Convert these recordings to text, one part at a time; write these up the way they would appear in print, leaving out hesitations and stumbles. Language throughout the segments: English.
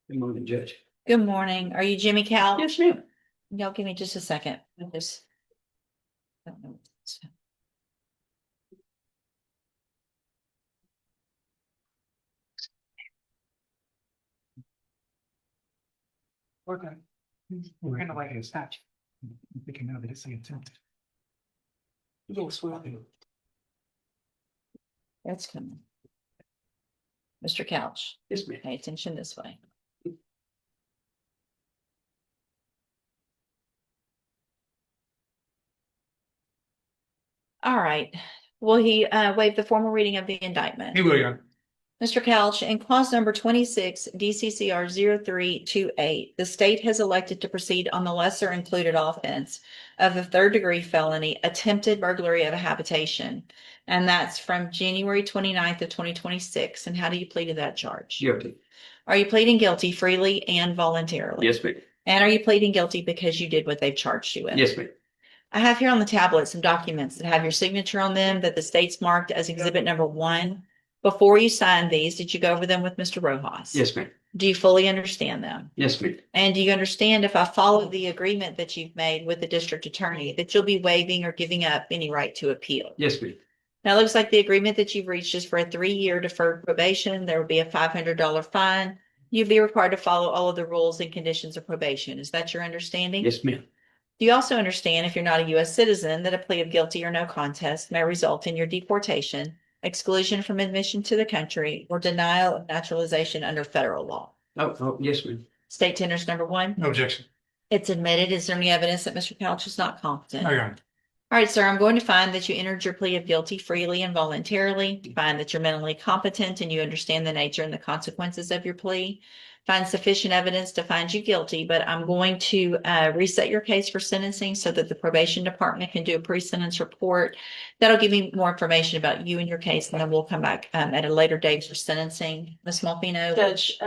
Good morning, Judge. Good morning. Are you Jimmy Cal? Yes, ma'am. Y'all give me just a second. We're gonna wait and stop. I'm thinking now that it's the attempt. Yes, well. It's coming. Mr. Couch, Yes, ma'am. pay attention this way. All right. Will he waive the formal reading of the indictment? He will, Your Honor. Mr. Couch, in clause number 26, DCCR 0328, the state has elected to proceed on the lesser included offense of a third-degree felony, attempted burglary of a habitation. And that's from January 29th of 2026. And how do you plead to that charge? Guilty. Are you pleading guilty freely and voluntarily? Yes, ma'am. And are you pleading guilty because you did what they've charged you with? Yes, ma'am. I have here on the tablet some documents that have your signature on them that the state's marked as exhibit number 1. Before you signed these, did you go over them with Mr. Rojas? Yes, ma'am. Do you fully understand them? Yes, ma'am. And do you understand if I follow the agreement that you've made with the district attorney that you'll be waiving or giving up any right to appeal? Yes, ma'am. Now, it looks like the agreement that you've reached is for a 3-year deferred probation. There will be a $500 fine. You'll be required to follow all of the rules and conditions of probation. Is that your understanding? Yes, ma'am. Do you also understand, if you're not a U.S. citizen, that a plea of guilty or no contest may result in your deportation, exclusion from admission to the country, or denial of naturalization under federal law? Oh, yes, ma'am. State tenders number 1. No objection. It's admitted. Is there any evidence that Mr. Couch is not competent? No, Your Honor. All right, sir, I'm going to find that you entered your plea of guilty freely and voluntarily, find that you're mentally competent and you understand the nature and the consequences of your plea, find sufficient evidence to find you guilty, but I'm going to reset your case for sentencing so that the probation department can do a pre-sentence report. That'll give me more information about you and your case, and then we'll come back at a later date for sentencing. Ms. Malfino? Judge,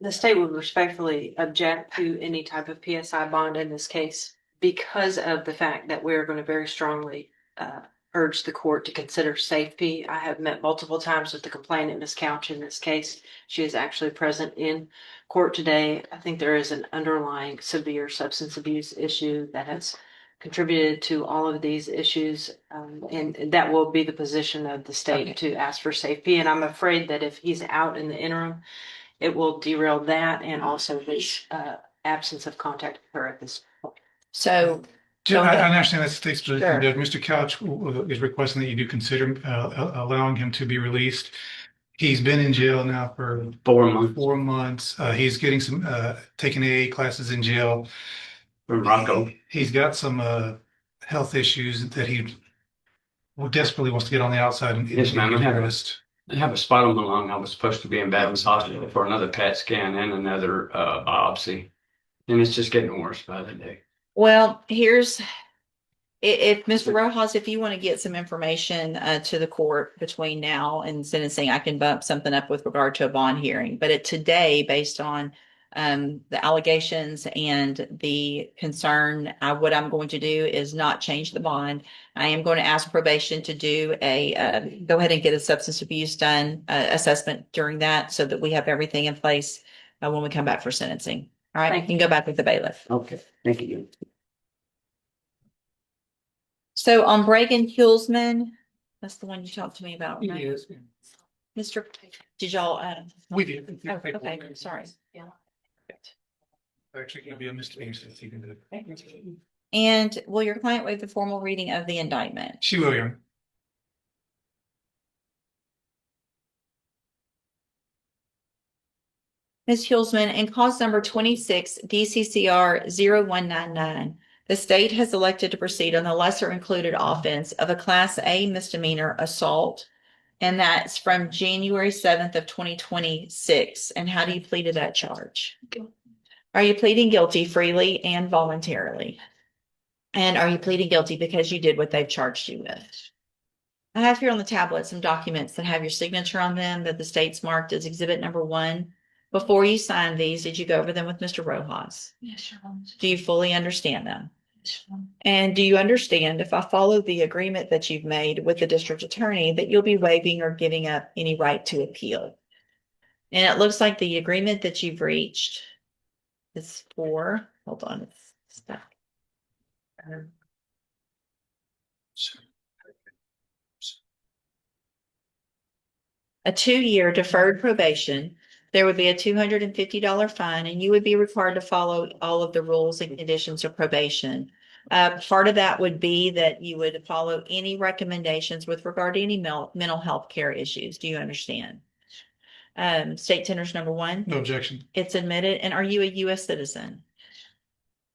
the state would respectfully object to any type of PSI bond in this case because of the fact that we're going to very strongly urge the court to consider safety. I have met multiple times with the complainant, Ms. Couch, in this case. She is actually present in court today. I think there is an underlying severe substance abuse issue that has contributed to all of these issues, and that will be the position of the state to ask for safety. And I'm afraid that if he's out in the interim, it will derail that and also this absence of contact with her at this point. So, I understand that state's position. Sure. Mr. Couch is requesting that you do consider allowing him to be released. He's been in jail now for 4 months. 4 months. He's getting some taking AA classes in jail. From Rocco. He's got some health issues that he desperately wants to get on the outside and Yes, ma'am. get addressed. I have a spot on my lung. I was supposed to be in Baptist Hospital for another CAT scan and another biopsy. And it's just getting worse by the day. well, here's, if Mr. Rojas, if you want to get some information to the court between now and sentencing, I can bump something up with regard to a bond hearing. But today, based on the allegations and the concern, what I'm going to do is not change the bond. I am going to ask probation to do a go ahead and get a substance abuse done assessment during that, so that we have everything in place when we come back for sentencing. All right, Thank you can go back with the bailiff. Okay. Thank you. So on Bragan Hulsman, that's the one you talked to me about, right? Yes. Mr. Did y'all? We did. Oh, okay, sorry. Actually, going to be a misdemeanor since he can do it. And will your client waive the formal reading of the indictment? She will, Your Honor. Ms. Hulsman, in cause number 26, DCCR 0199, the state has elected to proceed on the lesser included offense of a Class A misdemeanor assault. And that's from January 7th of 2026. And how do you plead to that charge? Are you pleading guilty freely and voluntarily? And are you pleading guilty because you did what they've charged you with? I have here on the tablet some documents that have your signature on them that the state's marked as exhibit number 1. Before you signed these, did you go over them with Mr. Rojas? Yes, sure. Do you fully understand them? And do you understand, if I follow the agreement that you've made with the district attorney, that you'll be waiving or giving up any right to appeal? And it looks like the agreement that you've reached is for, hold on, it's stuck. A 2-year deferred probation. There would be a $250 fine, and you would be required to follow all of the rules and conditions of probation. Part of that would be that you would follow any recommendations with regard to any mental health care issues. Do you understand? State tenders number 1. No objection. It's admitted. And are you a U.S. citizen?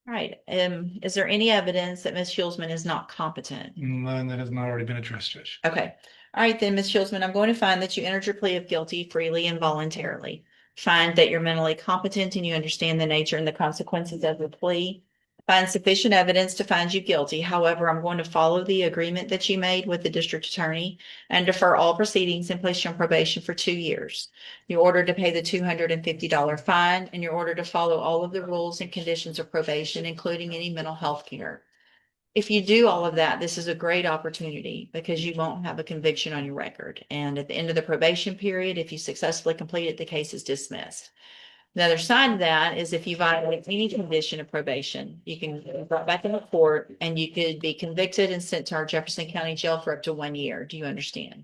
All right. Is there any evidence that Ms. Hulsman is not competent? None that has not already been addressed, Judge. Okay. All right, then, Ms. Hulsman, I'm going to find that you entered your plea of guilty freely and voluntarily. Find that you're mentally competent and you understand the nature and the consequences of the plea. Find sufficient evidence to find you guilty. However, I'm going to follow the agreement that you made with the district attorney and defer all proceedings and place you on probation for 2 years. You're ordered to pay the $250 fine, and you're ordered to follow all of the rules and conditions of probation, including any mental health care. If you do all of that, this is a great opportunity because you won't have a conviction on your record. And at the end of the probation period, if you successfully complete it, the case is dismissed. The other side of that is if you violate any condition of probation, you can be brought back in the court and you could be convicted and sent to our Jefferson County Jail for up to 1 year. Do you understand?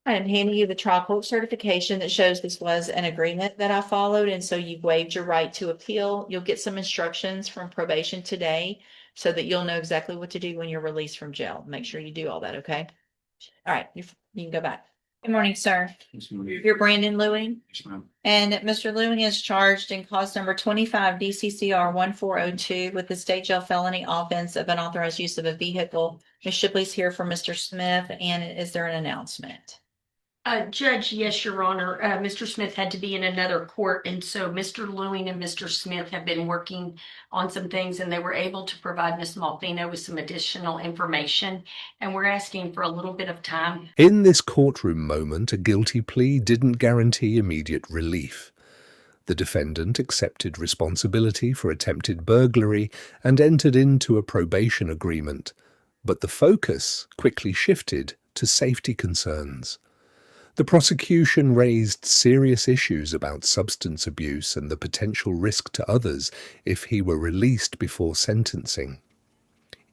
I'm handing you the trial court certification that shows this was an agreement that I followed. And so you've waived your right to appeal. You'll get some instructions from probation today so that you'll know exactly what to do when you're released from jail. Make sure you do all that, okay? All right, you can go back. Good morning, sir. You're Brandon Lewing, Yes, ma'am. and Mr. Lewing is charged in cause number 25 DCCR 1402 with the state jail felony offense of unauthorized use of a vehicle. Ms. Shipley's here for Mr. Smith, and is there an announcement? Judge, yes, Your Honor. Mr. Smith had to be in another court, and so Mr. Lewing and Mr. Smith have been working on some things, and they were able to provide Ms. Malvino with some additional information, and we're asking for a little bit of time. In this courtroom moment, a guilty plea didn't guarantee immediate relief. The defendant accepted responsibility for attempted burglary and entered into a probation agreement, but the focus quickly shifted to safety concerns. The prosecution raised serious issues about substance abuse and the potential risk to others if he were released before sentencing.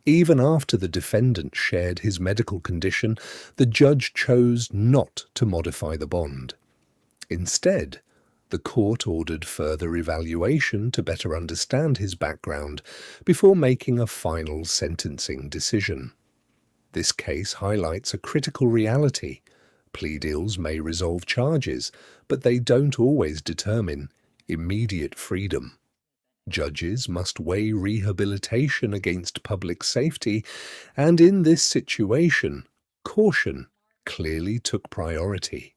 Even after the defendant shared his medical condition, the judge chose not to modify the bond. Instead, the court ordered further evaluation to better understand his background before making a final sentencing decision. This case highlights a critical reality. Plea deals may resolve charges, but they don't always determine immediate freedom. Judges must weigh rehabilitation against public safety, and in this situation, caution clearly took priority.